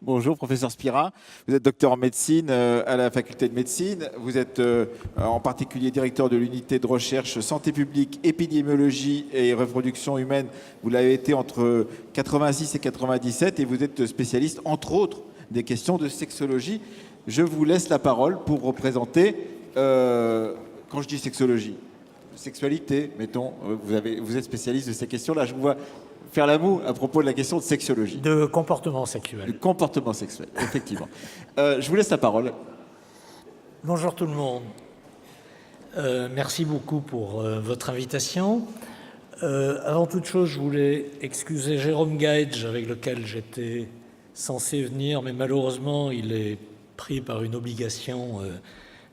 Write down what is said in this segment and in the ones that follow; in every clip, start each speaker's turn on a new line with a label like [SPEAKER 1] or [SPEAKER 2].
[SPEAKER 1] Bonjour, professeur Spira. Vous êtes docteur en médecine à la faculté de médecine. Vous êtes en particulier directeur de l'unité de recherche santé publique, épidémiologie et reproduction humaine. Vous l'avez été entre 86 et 97 et vous êtes spécialiste, entre autres, des questions de sexologie. Je vous laisse la parole pour représenter, quand je dis sexologie, sexualité, mettons, vous êtes spécialiste de ces questions-là. Je vous vois faire la moue à propos de la question de sexologie.
[SPEAKER 2] De comportement sexuel.
[SPEAKER 1] De comportement sexuel, effectivement. Je vous laisse la parole.
[SPEAKER 2] Bonjour tout le monde. Merci beaucoup pour votre invitation. Avant toute chose, je voulais excuser Jérôme Gage, avec lequel j'étais censé venir, mais malheureusement, il est pris par une obligation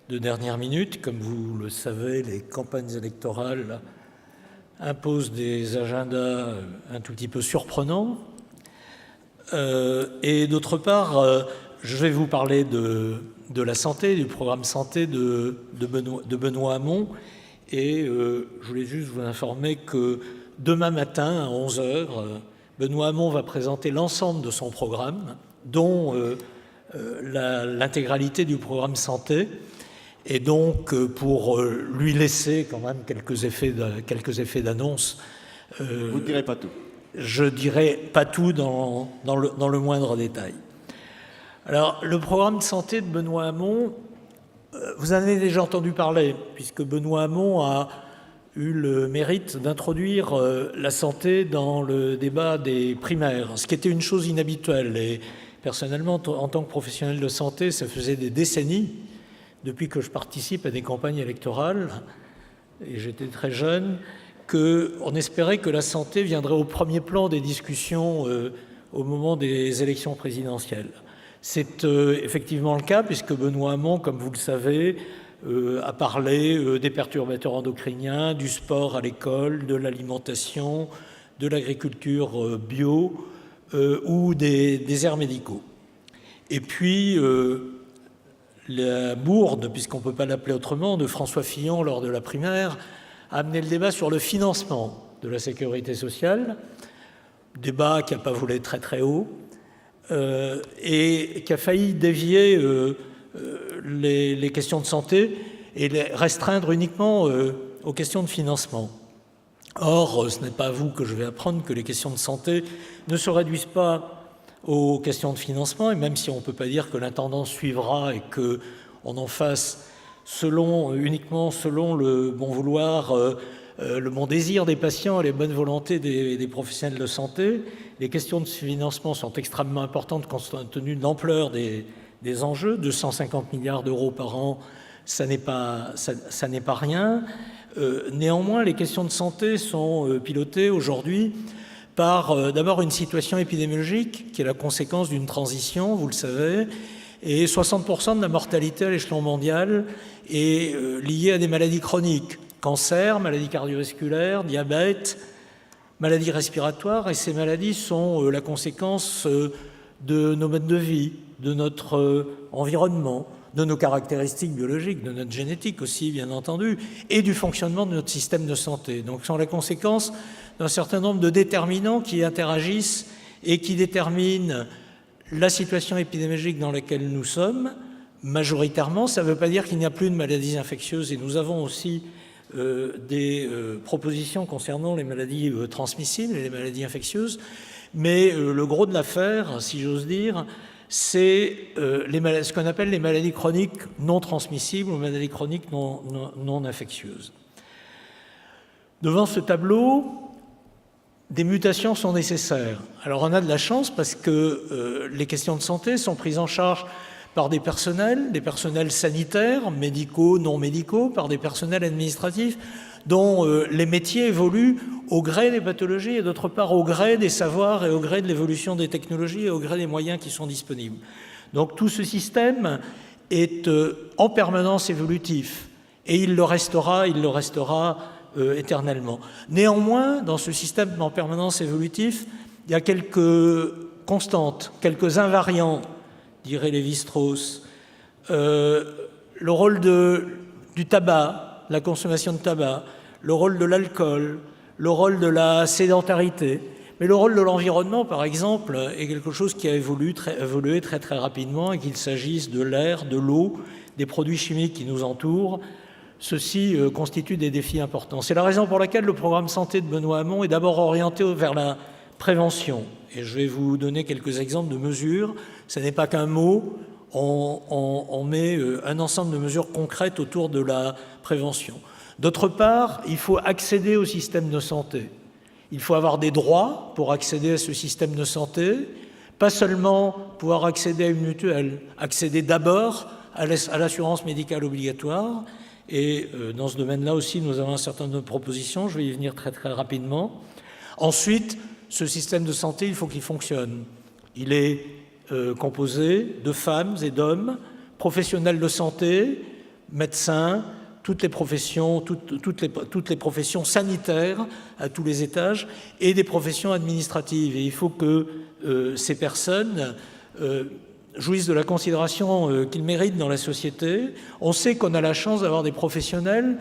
[SPEAKER 2] de dernière minute. Comme vous le savez, les campagnes électorales impose des agendas un tout petit peu surprenants. Et d'autre part, je vais vous parler de la santé, du programme santé de Benoît Hamon. Et je voulais juste vous informer que demain matin, à 11h, Benoît Hamon va présenter l'ensemble de son programme, dont l'intégralité du programme santé. Et donc, pour lui laisser quand même quelques effets d'annonce...
[SPEAKER 1] Vous ne direz pas tout.
[SPEAKER 2] Je ne dirai pas tout dans le moindre détail. Alors, le programme de santé de Benoît Hamon, vous en avez déjà entendu parler, puisque Benoît Hamon a eu le mérite d'introduire la santé dans le débat des primaires, ce qui était une chose inhabituelle. Et personnellement, en tant que professionnel de santé, ça faisait des décennies depuis que je participe à des campagnes électorales, et j'étais très jeune, qu'on espérait que la santé viendrait au premier plan des discussions au moment des élections présidentielles. C'est effectivement le cas, puisque Benoît Hamon, comme vous le savez, a parlé des perturbateurs endocriniens, du sport à l'école, de l'alimentation, de l'agriculture bio ou des déserts médicaux. Et puis... la bourde, puisqu'on ne peut pas l'appeler autrement, de François Fillon lors de la primaire, a amené le débat sur le financement de la sécurité sociale, débat qui n'a pas volé très très haut, et qui a failli dévier les questions de santé et les restreindre uniquement aux questions de financement. Or, ce n'est pas à vous que je vais apprendre que les questions de santé ne se réduisent pas aux questions de financement, et même si on ne peut pas dire que la tendance suivra et qu'on en fasse uniquement selon le bon vouloir, le bon désir des patients et les bonnes volontés des professionnels de santé, les questions de financement sont extrêmement importantes compte tenu de l'ampleur des enjeux. 250 milliards d'euros par an, ça n'est pas rien. Néanmoins, les questions de santé sont pilotées aujourd'hui par d'abord une situation épidémiologique qui est la conséquence d'une transition, vous le savez, et 60% de la mortalité à l'échelon mondial est liée à des maladies chroniques, cancer, maladies cardiovasculaires, diabète, maladies respiratoires, et ces maladies sont la conséquence de nos modes de vie, de notre environnement, de nos caractéristiques biologiques, de notre génétique aussi, bien entendu, et du fonctionnement de notre système de santé. Donc, ce sont la conséquence d'un certain nombre de déterminants qui interagissent et qui déterminent la situation épidémiologique dans laquelle nous sommes. Majoritairement, ça ne veut pas dire qu'il n'y a plus de maladies infectieuses, et nous avons aussi des propositions concernant les maladies transmissibles et les maladies infectieuses, mais le gros de l'affaire, si j'ose dire, c'est ce qu'on appelle les maladies chroniques non transmissibles ou maladies chroniques non infectieuses. Devant ce tableau, des mutations sont nécessaires. Alors on a de la chance parce que les questions de santé sont prises en charge par des personnels sanitaires, médicaux, non médicaux, par des personnels administratifs dont les métiers évoluent au gré des pathologies et d'autre part au gré des savoirs et au gré de l'évolution des technologies et au gré des moyens qui sont disponibles. Donc tout ce système est en permanence évolutif et il le restera éternellement. Néanmoins, dans ce système en permanence évolutif, il y a quelques constantes, quelques invariants, dirait Lévi-Strauss. Le rôle du tabac, la consommation de tabac, le rôle de l'alcool, le rôle de la sédentarité. Mais le rôle de l'environnement, par exemple, est quelque chose qui a évolué très très rapidement, et qu'il s'agisse de l'air, de l'eau, des produits chimiques qui nous entourent. Ceci constitue des défis importants. C'est la raison pour laquelle le programme santé de Benoît Hamon est d'abord orienté vers la prévention. Et je vais vous donner quelques exemples de mesures. Ce n'est pas qu'un mot, on met un ensemble de mesures concrètes autour de la prévention. D'autre part, il faut accéder au système de santé. Il faut avoir des droits pour accéder à ce système de santé, pas seulement pouvoir accéder à une mutuelle, accéder d'abord à l'assurance médicale obligatoire. Et dans ce domaine-là aussi, nous avons un certain nombre de propositions, je vais y venir très très rapidement. Ensuite, ce système de santé, il faut qu'il fonctionne. Il est composé de femmes et d'hommes, professionnels de santé, médecins, toutes les professions sanitaires à tous les étages et des professions administratives. Et il faut que ces personnes jouissent de la considération qu'ils méritent dans la société. On sait qu'on a la chance d'avoir des professionnels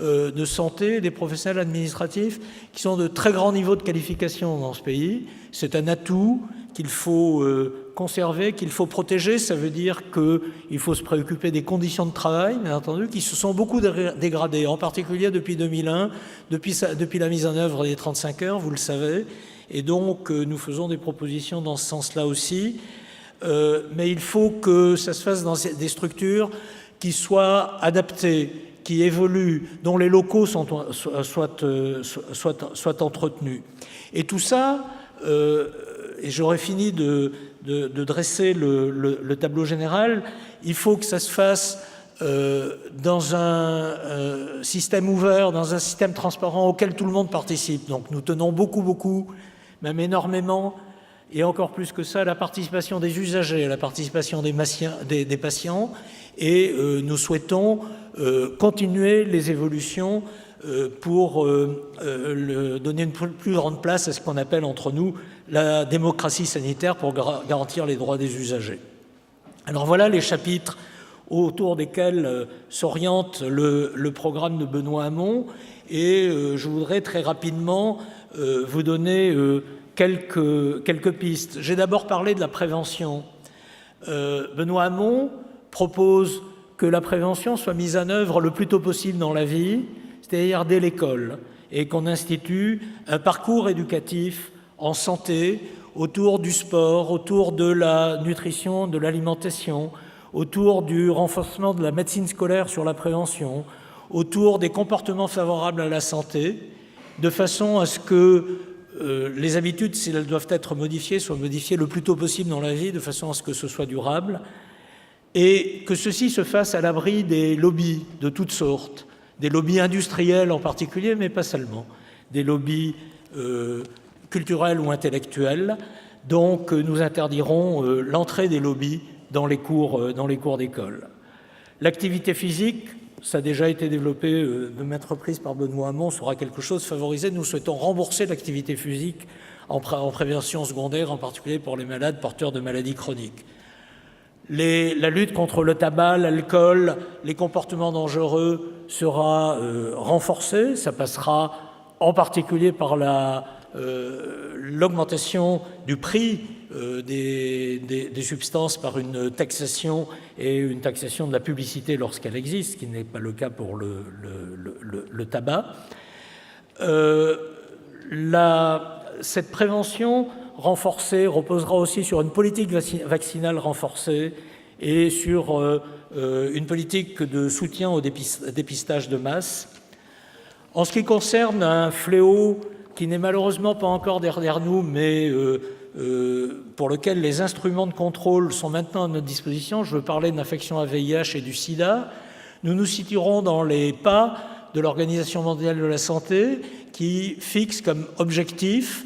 [SPEAKER 2] de santé, des professionnels administratifs qui sont de très grands niveaux de qualification dans ce pays. C'est un atout qu'il faut conserver, qu'il faut protéger. Ça veut dire qu'il faut se préoccuper des conditions de travail, bien entendu, qui se sont beaucoup dégradées, en particulier depuis 2001, depuis la mise en œuvre des 35 heures, vous le savez. Et donc, nous faisons des propositions dans ce sens-là aussi. Mais il faut que ça se fasse dans des structures qui soient adaptées, qui évoluent, dont les locaux soient entretenus. Et tout ça, et j'aurais fini de dresser le tableau général, il faut que ça se fasse dans un système ouvert, dans un système transparent auquel tout le monde participe. Donc nous tenons beaucoup, même énormément, et encore plus que ça, à la participation des usagers, à la participation des patients, et nous souhaitons continuer les évolutions pour donner une plus grande place à ce qu'on appelle entre nous la démocratie sanitaire pour garantir les droits des usagers. Alors voilà les chapitres autour desquels s'oriente le programme de Benoît Hamon, et je voudrais très rapidement vous donner quelques pistes. J'ai d'abord parlé de la prévention. Benoît Hamon propose que la prévention soit mise en œuvre le plus tôt possible dans la vie, c'est-à-dire dès l'école, et qu'on institue un parcours éducatif en santé autour du sport, autour de la nutrition, de l'alimentation, autour du renforcement de la médecine scolaire sur la prévention, autour des comportements favorables à la santé, de façon à ce que les habitudes, si elles doivent être modifiées, soient modifiées le plus tôt possible dans la vie, de façon à ce que ce soit durable, et que ceci se fasse à l'abri des lobbies de toutes sortes, des lobbies industriels en particulier, mais pas seulement, des lobbies culturels ou intellectuels. Donc nous interdirons l'entrée des lobbies dans les cours d'école. L'activité physique, ça a déjà été développé de maintes reprises par Benoît Hamon, sera quelque chose favorisé. Nous souhaitons rembourser l'activité physique en prévention secondaire, en particulier pour les malades porteurs de maladies chroniques. La lutte contre le tabac, l'alcool, les comportements dangereux sera renforcée. Ça passera en particulier par l'augmentation du prix des substances par une taxation et une taxation de la publicité lorsqu'elle existe, ce qui n'est pas le cas pour le tabac. Cette prévention renforcée reposera aussi sur une politique vaccinale renforcée et sur une politique de soutien au dépistage de masse. En ce qui concerne un fléau qui n'est malheureusement pas encore derrière nous, mais pour lequel les instruments de contrôle sont maintenant à notre disposition, je veux parler de l'infection à VIH et du sida, nous nous situerons dans les pas de l'Organisation mondiale de la santé qui fixe comme objectif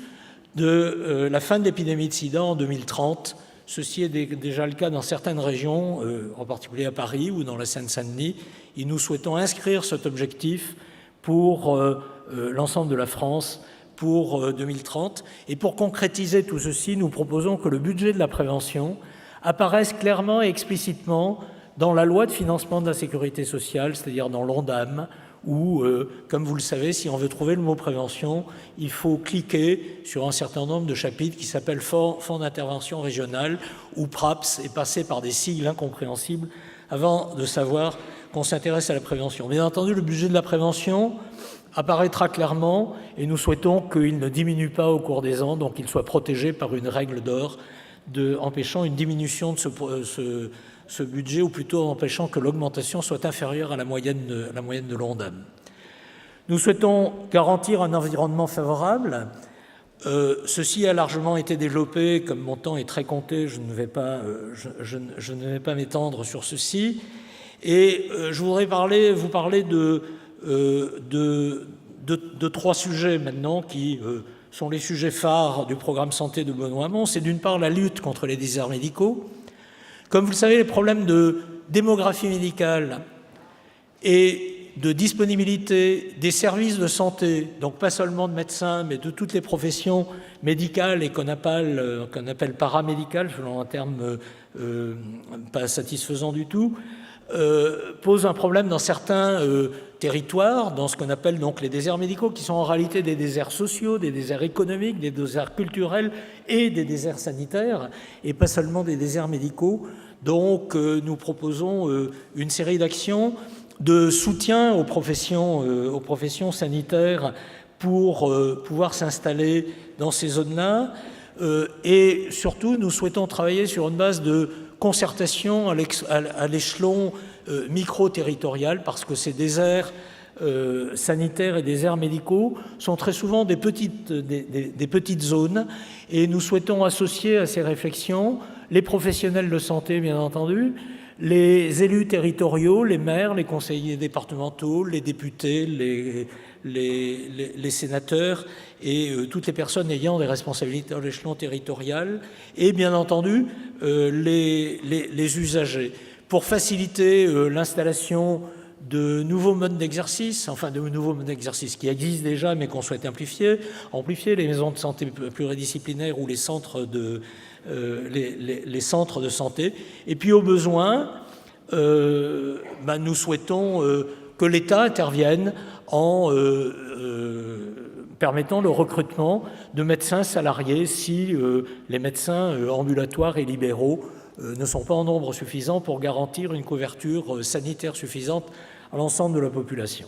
[SPEAKER 2] de la fin de l'épidémie de sida en 2030. Ceci est déjà le cas dans certaines régions, en particulier à Paris ou dans la Seine-Saint-Denis, et nous souhaitons inscrire cet objectif pour l'ensemble de la France pour 2030. Et pour concrétiser tout ceci, nous proposons que le budget de la prévention apparaisse clairement et explicitement dans la loi de financement de la sécurité sociale, c'est-à-dire dans l'ONDAM où, comme vous le savez, si on veut trouver le mot prévention, il faut cliquer sur un certain nombre de chapitres qui s'appellent Fonds d'intervention régional ou PRAPS et passer par des sigles incompréhensibles avant de savoir qu'on s'intéresse à la prévention. Bien entendu, le budget de la prévention apparaîtra clairement et nous souhaitons qu'il ne diminue pas au cours des ans, donc qu'il soit protégé par une règle d'or empêchant une diminution de ce budget, ou plutôt empêchant que l'augmentation soit inférieure à la moyenne de l'ONDAM. Nous souhaitons garantir un environnement favorable. Ceci a largement été développé, comme mon temps est très compté, je ne vais pas m'étendre sur ceci. Et je voudrais vous parler de 3 sujets maintenant qui sont les sujets phares du programme santé de Benoît Hamon. C'est d'une part la lutte contre les déserts médicaux. Comme vous le savez, les problèmes de démographie médicale et de disponibilité des services de santé, donc pas seulement de médecins, mais de toutes les professions médicales et qu'on appelle paramédicales, selon un terme pas satisfaisant du tout, pose un problème dans certains territoires, dans ce qu'on appelle donc les déserts médicaux, qui sont en réalité des déserts sociaux, des déserts économiques, des déserts culturels et des déserts sanitaires, et pas seulement des déserts médicaux. Donc nous proposons une série d'actions de soutien aux professions sanitaires pour pouvoir s'installer dans ces zones-là. Et surtout, nous souhaitons travailler sur une base de concertation à l'échelon micro-territorial, parce que ces déserts sanitaires et déserts médicaux sont très souvent des petites zones, et nous souhaitons associer à ces réflexions les professionnels de santé, bien entendu, les élus territoriaux, les maires, les conseillers départementaux, les députés, les sénateurs et toutes les personnes ayant des responsabilités à l'échelon territorial, et bien entendu les usagers, pour faciliter l'installation de nouveaux modes d'exercice, qui existent déjà mais qu'on souhaite amplifier les maisons de santé pluridisciplinaires ou les centres de santé. Et puis au besoin, nous souhaitons que l'État intervienne en permettant le recrutement de médecins salariés si les médecins ambulatoires et libéraux ne sont pas en nombre suffisant pour garantir une couverture sanitaire suffisante à l'ensemble de la population.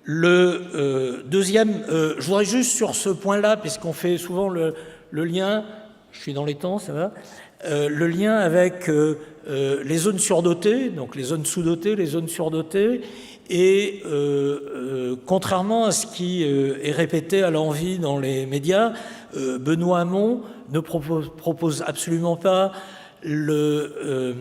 [SPEAKER 2] Le deuxième, je voudrais juste sur ce point-là, puisqu'on fait souvent le lien, je suis dans les temps, ça va, le lien avec les zones surdotées, donc les zones sous-dotées, les zones surdotées, et contrairement à ce qui est répété à l'envi dans les médias, Benoît Hamon ne propose absolument pas le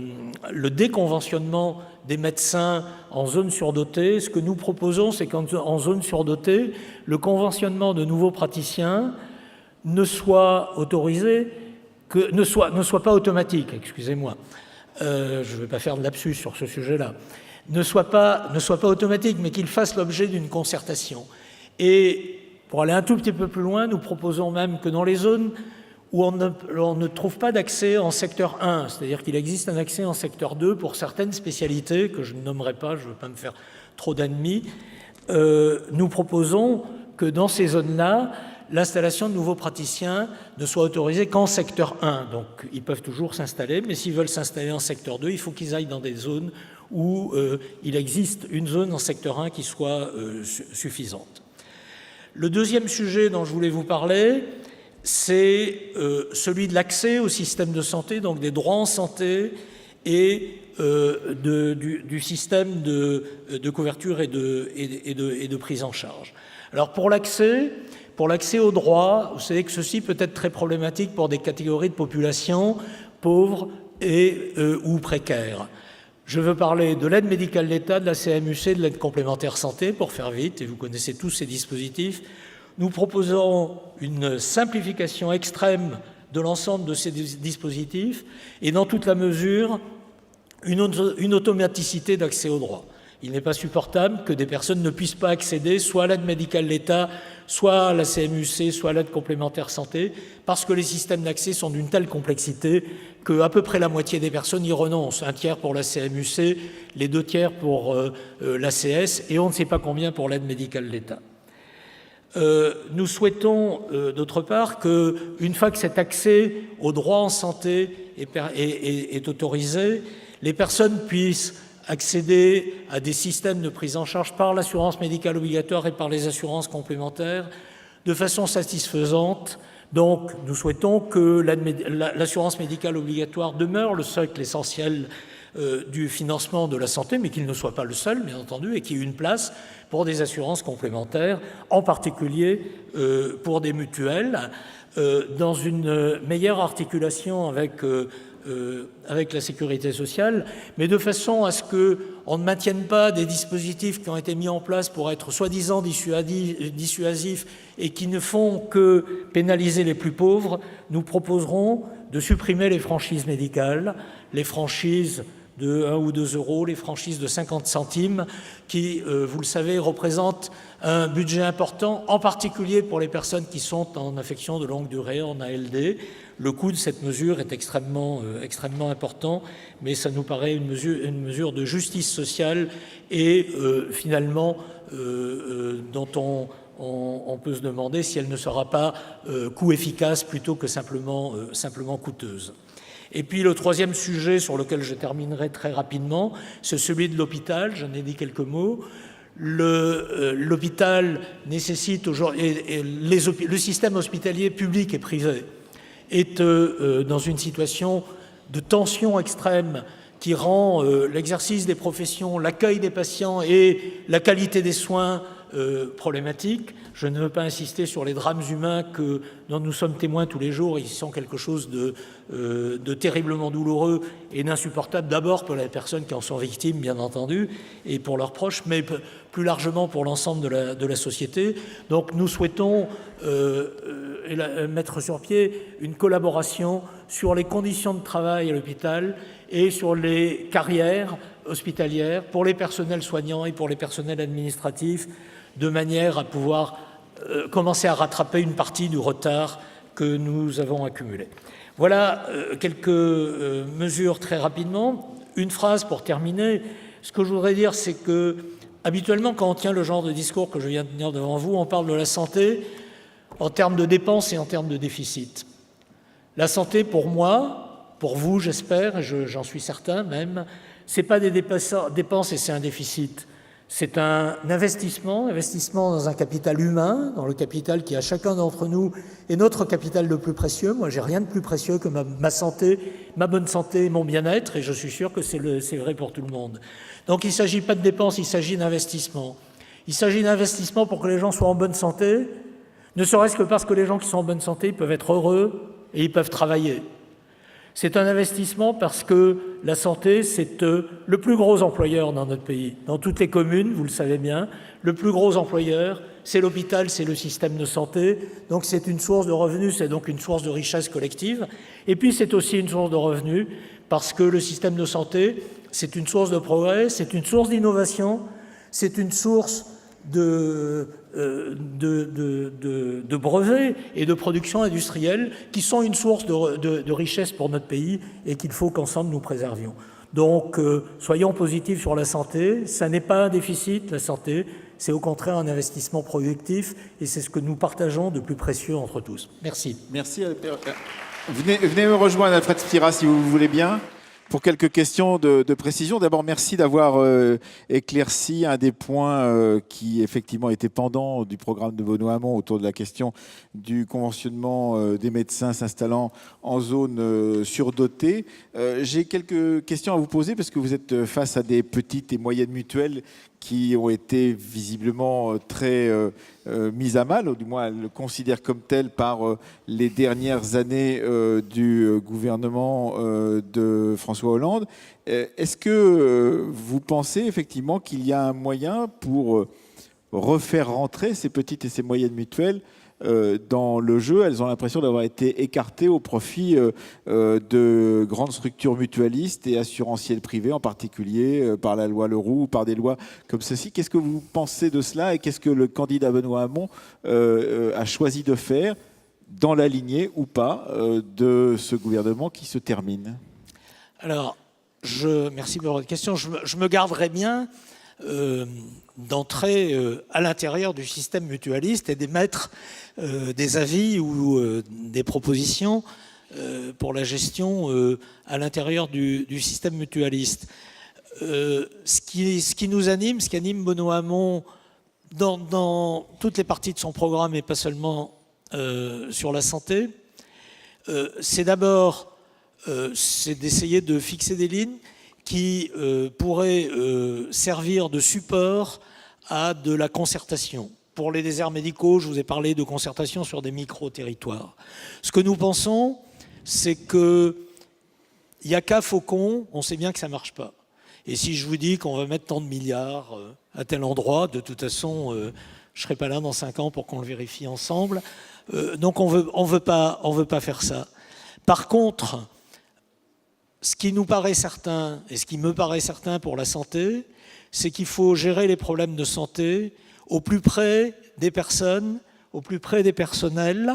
[SPEAKER 2] déconventionnement des médecins en zone surdotée. Ce que nous proposons, c'est qu'en zone surdotée, le conventionnement de nouveaux praticiens ne soit pas automatique, excusez-moi. Je ne vais pas faire de lapsus sur ce sujet-là. Ne soit pas automatique, mais qu'il fasse l'objet d'une concertation. Et pour aller un tout petit peu plus loin, nous proposons même que dans les zones où on ne trouve pas d'accès en secteur 1, c'est-à-dire qu'il existe un accès en secteur 2 pour certaines spécialités que je ne nommerai pas, je ne veux pas me faire trop d'ennemis, nous proposons que dans ces zones-là, l'installation de nouveaux praticiens ne soit autorisée qu'en secteur 1. Donc ils peuvent toujours s'installer, mais s'ils veulent s'installer en secteur 2, il faut qu'ils aillent dans des zones où il existe une zone en secteur 1 qui soit suffisante. Le deuxième sujet dont je voulais vous parler, c'est celui de l'accès au système de santé, donc des droits en santé et du système de couverture et de prise en charge. Alors pour l'accès aux droits, vous savez que ceci peut être très problématique pour des catégories de population pauvres ou précaires. Je veux parler de l'aide médicale d'État, de la CMUC, de l'aide complémentaire santé, pour faire vite, et vous connaissez tous ces dispositifs. Nous proposons une simplification extrême de l'ensemble de ces dispositifs et dans toute la mesure, une automaticité d'accès aux droits. Il n'est pas supportable que des personnes ne puissent pas accéder soit à l'aide médicale de l'État, soit à la CMU-C, soit à l'aide complémentaire santé, parce que les systèmes d'accès sont d'une telle complexité qu'à peu près la moitié des personnes y renoncent. Un tiers pour la CMU-C, les 2 tiers pour l'ACS, et on ne sait pas combien pour l'aide médicale de l'État. Nous souhaitons, d'autre part, qu'une fois que cet accès aux droits en santé est autorisé, les personnes puissent accéder à des systèmes de prise en charge par l'assurance médicale obligatoire et par les assurances complémentaires de façon satisfaisante. Donc, nous souhaitons que l'assurance médicale obligatoire demeure le socle essentiel du financement de la santé, mais qu'il ne soit pas le seul, bien entendu, et qu'il y ait une place pour des assurances complémentaires, en particulier pour des mutuelles, dans une meilleure articulation avec la sécurité sociale, mais de façon à ce qu'on ne maintienne pas des dispositifs qui ont été mis en place pour être soi-disant dissuasifs et qui ne font que pénaliser les plus pauvres. Nous proposerons de supprimer les franchises médicales, les franchises de 1 ou 2 euros, les franchises de 50 centimes, qui, vous le savez, représentent un budget important, en particulier pour les personnes qui sont en affection de longue durée, en ALD. Le coût de cette mesure est extrêmement important, mais ça nous paraît une mesure de justice sociale et finalement dont on peut se demander si elle ne sera pas coût efficace plutôt que simplement coûteuse. Et puis le troisième sujet sur lequel je terminerai très rapidement, c'est celui de l'hôpital. J'en ai dit quelques mots. L'hôpital nécessite aujourd'hui, le système hospitalier public et privé est dans une situation de tension extrême qui rend l'exercice des professions, l'accueil des patients et la qualité des soins problématiques. Je ne veux pas insister sur les drames humains dont nous sommes témoins tous les jours. Ils sont quelque chose de terriblement douloureux et d'insupportable, d'abord pour les personnes qui en sont victimes, bien entendu, et pour leurs proches, mais plus largement pour l'ensemble de la société. Donc nous souhaitons mettre sur pied une collaboration sur les conditions de travail à l'hôpital et sur les carrières hospitalières pour les personnels soignants et pour les personnels administratifs, de manière à pouvoir commencer à rattraper une partie du retard que nous avons accumulé. Voilà quelques mesures très rapidement. Une phrase pour terminer. Ce que je voudrais dire, c'est que habituellement, quand on tient le genre de discours que je viens de tenir devant vous, on parle de la santé en termes de dépenses et en termes de déficit. La santé, pour moi, pour vous, j'espère, et j'en suis certain même, ce n'est pas des dépenses et c'est un déficit. C'est un investissement dans un capital humain, dans le capital qui, à chacun d'entre nous, est notre capital le plus précieux. Moi, j'ai rien de plus précieux que ma santé, ma bonne santé et mon bien-être, et je suis sûr que c'est vrai pour tout le monde. Donc, il ne s'agit pas de dépenses, il s'agit d'investissement. Il s'agit d'investissement pour que les gens soient en bonne santé, ne serait-ce que parce que les gens qui sont en bonne santé peuvent être heureux et ils peuvent travailler. C'est un investissement parce que la santé, c'est le plus gros employeur dans notre pays. Dans toutes les communes, vous le savez bien, le plus gros employeur, c'est l'hôpital, c'est le système de santé. Donc c'est une source de revenus, c'est donc une source de richesse collective. Et puis c'est aussi une source de revenus parce que le système de santé, c'est une source de progrès, c'est une source d'innovation, c'est une source de brevets et de production industrielle qui sont une source de richesse pour notre pays et qu'il faut qu'ensemble nous préservions. Donc, soyons positifs sur la santé. Ça n'est pas un déficit, la santé. C'est au contraire un investissement productif et c'est ce que nous partageons de plus précieux entre tous. Merci.
[SPEAKER 1] Merci. Venez me rejoindre, Alfred Spira, si vous voulez bien. Pour quelques questions de précision. D'abord, merci d'avoir éclairci un des points qui, effectivement, était pendant du programme de Benoît Hamon autour de la question du conventionnement des médecins s'installant en zone surdotée. J'ai quelques questions à vous poser parce que vous êtes face à des petites et moyennes mutuelles qui ont été visiblement très mises à mal, ou du moins elles le considèrent comme telles par les dernières années du gouvernement de François Hollande. Est-ce que vous pensez effectivement qu'il y a un moyen pour refaire rentrer ces petites et ces moyennes mutuelles dans le jeu, elles ont l'impression d'avoir été écartées au profit de grandes structures mutualistes et assurantielles privées, en particulier par la loi Leroux ou par des lois comme ceci. Qu'est-ce que vous pensez de cela et qu'est-ce que le candidat Benoît Hamon a choisi de faire dans la lignée ou pas de ce gouvernement qui se termine?
[SPEAKER 2] Alors, merci pour votre question. Je me garderai bien d'entrer à l'intérieur du système mutualiste et d'émettre des avis ou des propositions pour la gestion à l'intérieur du système mutualiste. Ce qui nous anime, ce qui anime Benoît Hamon dans toutes les parties de son programme et pas seulement sur la santé, c'est d'abord d'essayer de fixer des lignes qui pourraient servir de support à de la concertation. Pour les déserts médicaux, je vous ai parlé de concertation sur des micro-territoires. Ce que nous pensons, c'est qu'il n'y a qu'à Faucon, on sait bien que ça ne marche pas. Et si je vous dis qu'on va mettre tant de milliards à tel endroit, de toute façon, je ne serai pas là dans 5 ans pour qu'on le vérifie ensemble. Donc on veut pas faire ça. Par contre, ce qui nous paraît certain, et ce qui me paraît certain pour la santé, c'est qu'il faut gérer les problèmes de santé au plus près des personnes, au plus près des personnels,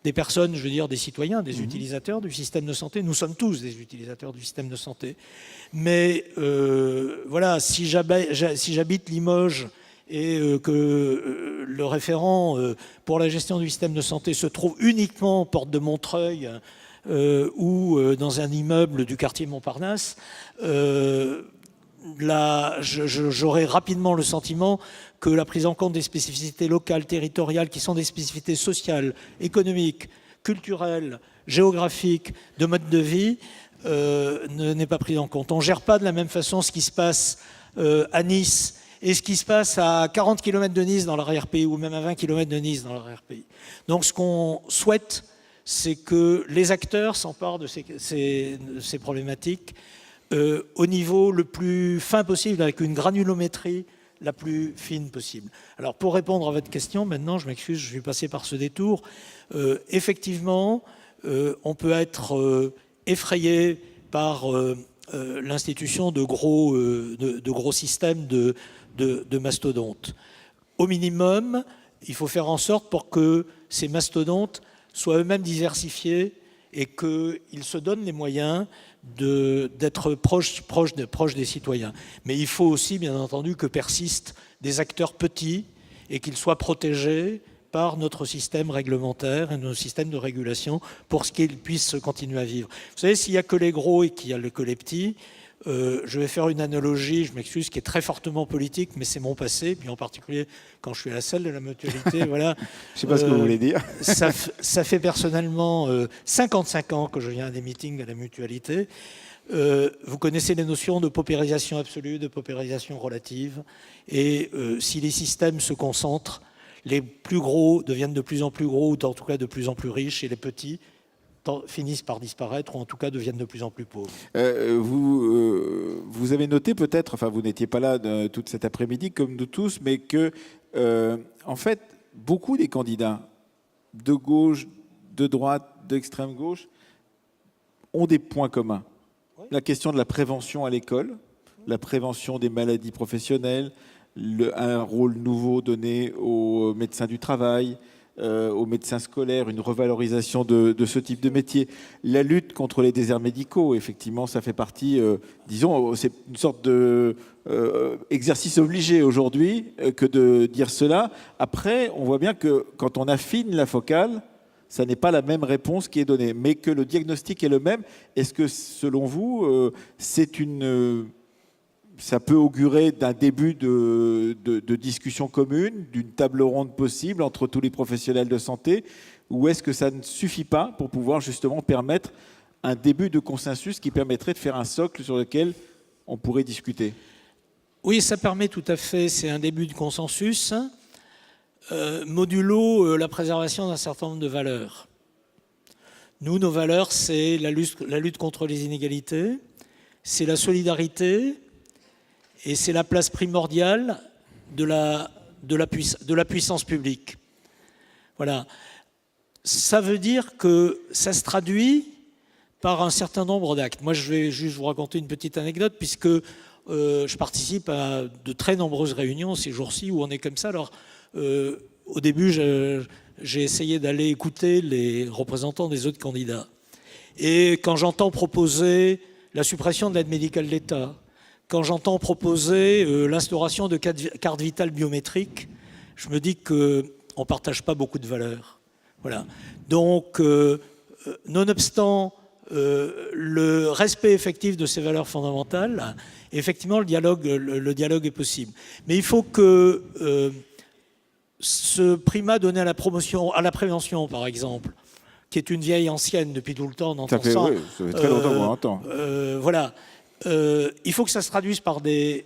[SPEAKER 2] des personnes, je veux dire des citoyens, des utilisateurs du système de santé. Nous sommes tous des utilisateurs du système de santé. Mais voilà, si j'habite Limoges et que le référent pour la gestion du système de santé se trouve uniquement porte de Montreuil ou dans un immeuble du quartier Montparnasse, j'aurai rapidement le sentiment que la prise en compte des spécificités locales, territoriales, qui sont des spécificités sociales, économiques, culturelles, géographiques, de mode de vie, n'est pas prise en compte. On ne gère pas de la même façon ce qui se passe à Nice et ce qui se passe à 40 km de Nice dans l'arrière-pays ou même à 20 km de Nice dans l'arrière-pays. Donc ce qu'on souhaite, c'est que les acteurs s'emparent de ces problématiques au niveau le plus fin possible, avec une granulométrie la plus fine possible. Alors pour répondre à votre question, maintenant, je m'excuse, je vais passer par ce détour. Effectivement, on peut être effrayé par l'institution de gros systèmes de mastodontes. Au minimum, il faut faire en sorte pour que ces mastodontes soient eux-mêmes diversifiés et qu'ils se donnent les moyens d'être proches des citoyens. Mais il faut aussi, bien entendu, que persistent des acteurs petits et qu'ils soient protégés par notre système réglementaire et nos systèmes de régulation pour qu'ils puissent continuer à vivre. Vous savez, s'il n'y a que les gros et qu'il n'y a que les petits, je vais faire une analogie, je m'excuse, qui est très fortement politique, mais c'est mon passé, puis en particulier quand je suis à la salle de la mutualité, voilà.
[SPEAKER 1] Je ne sais pas ce que vous voulez dire.
[SPEAKER 2] Ça fait personnellement 55 ans que je viens à des meetings à la mutualité. Vous connaissez les notions de paupérisation absolue, de paupérisation relative, et si les systèmes se concentrent, les plus gros deviennent de plus en plus gros, ou en tout cas de plus en plus riches, et les petits finissent par disparaître, ou en tout cas deviennent de plus en plus pauvres.
[SPEAKER 1] Vous avez noté peut-être, enfin vous n'étiez pas là toute cet après-midi comme nous tous, mais que en fait, beaucoup des candidats de gauche, de droite, d'extrême gauche ont des points communs. Oui. La question de la prévention à l'école, la prévention des maladies professionnelles, un rôle nouveau donné aux médecins du travail, aux médecins scolaires, une revalorisation de ce type de métier. La lutte contre les déserts médicaux, effectivement, ça fait partie, disons, c'est une sorte d'exercice obligé aujourd'hui que de dire cela. Après, on voit bien que quand on affine la focale, ça n'est pas la même réponse qui est donnée, mais que le diagnostic est le même. Est-ce que, selon vous, ça peut augurer d'un début de discussion commune, d'une table ronde possible entre tous les professionnels de santé, ou est-ce que ça ne suffit pas pour pouvoir justement permettre un début de consensus qui permettrait de faire un socle sur lequel on pourrait discuter?
[SPEAKER 2] Oui, ça permet tout à fait, c'est un début de consensus, modulo la préservation d'un certain nombre de valeurs. Nous, nos valeurs, c'est la lutte contre les inégalités, c'est la solidarité, et c'est la place primordiale de la puissance publique. Voilà. Ça veut dire que ça se traduit par un certain nombre d'actes. Moi, je vais juste vous raconter une petite anecdote, puisque je participe à de très nombreuses réunions ces jours-ci où on est comme ça. Alors, au début, j'ai essayé d'aller écouter les représentants des autres candidats. Et quand j'entends proposer la suppression de l'aide médicale de l'État, quand j'entends proposer l'instauration de cartes vitales biométriques, je me dis qu'on ne partage pas beaucoup de valeurs. Voilà. Donc, nonobstant le respect effectif de ces valeurs fondamentales, effectivement, le dialogue est possible. Mais il faut que ce primat donné à la promotion, à la prévention, par exemple, qui est une vieille ancienne depuis tout le temps, on entend ça.
[SPEAKER 1] Oui, ça fait très longtemps qu'on entend.
[SPEAKER 2] Voilà. Il faut que ça se traduise par des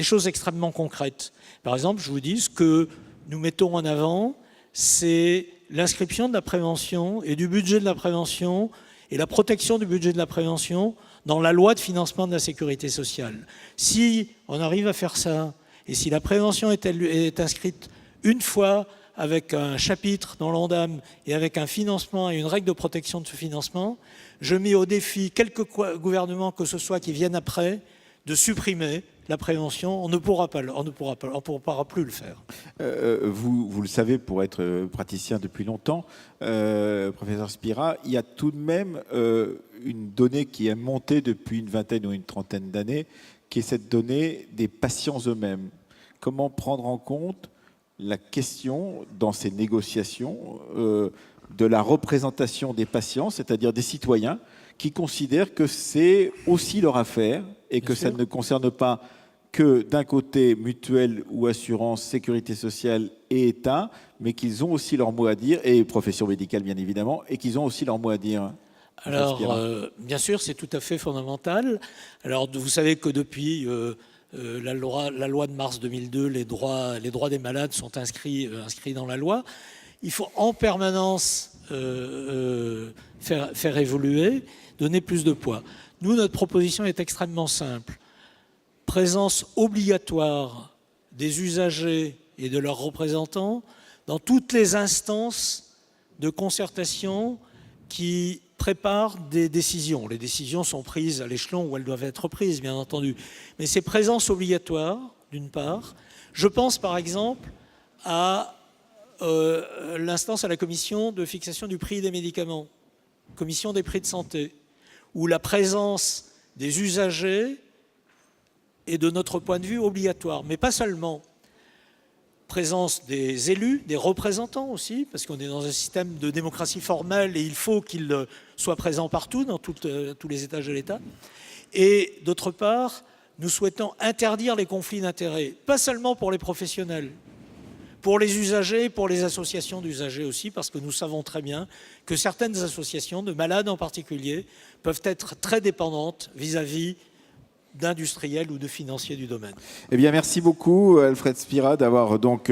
[SPEAKER 2] choses extrêmement concrètes. Par exemple, je vous dis, ce que nous mettons en avant, c'est l'inscription de la prévention et du budget de la prévention et la protection du budget de la prévention dans la loi de financement de la sécurité sociale. Si on arrive à faire ça, et si la prévention est inscrite une fois avec un chapitre dans l'ONDAM et avec un financement et une règle de protection de ce financement, je mets au défi quelques gouvernements que ce soit qui viennent après de supprimer la prévention. On ne pourra plus le faire.
[SPEAKER 1] Vous le savez, pour être praticien depuis longtemps, professeur Spira, il y a tout de même une donnée qui est montée depuis une vingtaine ou une trentaine d'années, qui est cette donnée des patients eux-mêmes. Comment prendre en compte la question dans ces négociations de la représentation des patients, c'est-à-dire des citoyens, qui considèrent que c'est aussi leur affaire et que ça ne concerne pas que d'un côté mutuelle ou assurance, sécurité sociale et État, mais qu'ils ont aussi leur mot à dire, et profession médicale bien évidemment, et qu'ils ont aussi leur mot à dire.
[SPEAKER 2] Alors, bien sûr, c'est tout à fait fondamental. Alors, vous savez que depuis la loi de mars 2002, les droits des malades sont inscrits dans la loi. Il faut en permanence faire évoluer, donner plus de poids. Nous, notre proposition est extrêmement simple. Présence obligatoire des usagers et de leurs représentants dans toutes les instances de concertation qui préparent des décisions. Les décisions sont prises à l'échelon où elles doivent être prises, bien entendu. Mais c'est présence obligatoire, d'une part. Je pense, par exemple, à l'instance à la commission de fixation du prix des médicaments, commission des prix de santé, où la présence des usagers est, de notre point de vue, obligatoire. Mais pas seulement. Présence des élus, des représentants aussi, parce qu'on est dans un système de démocratie formelle et il faut qu'ils soient présents partout, dans tous les étages de l'État. Et d'autre part, nous souhaitons interdire les conflits d'intérêts, pas seulement pour les professionnels, pour les usagers, pour les associations d'usagers aussi, parce que nous savons très bien que certaines associations, de malades en particulier, peuvent être très dépendantes vis-à-vis d'industriels ou de financiers du domaine.
[SPEAKER 1] Eh bien, merci beaucoup, Alfred Spira, d'avoir donc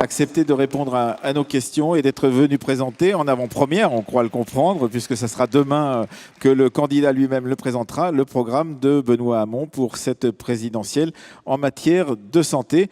[SPEAKER 1] accepté de répondre à nos questions et d'être venu présenter en avant-première, on croit le comprendre, puisque ce sera demain que le candidat lui-même le présentera, le programme de Benoît Hamon pour cette présidentielle en matière de santé.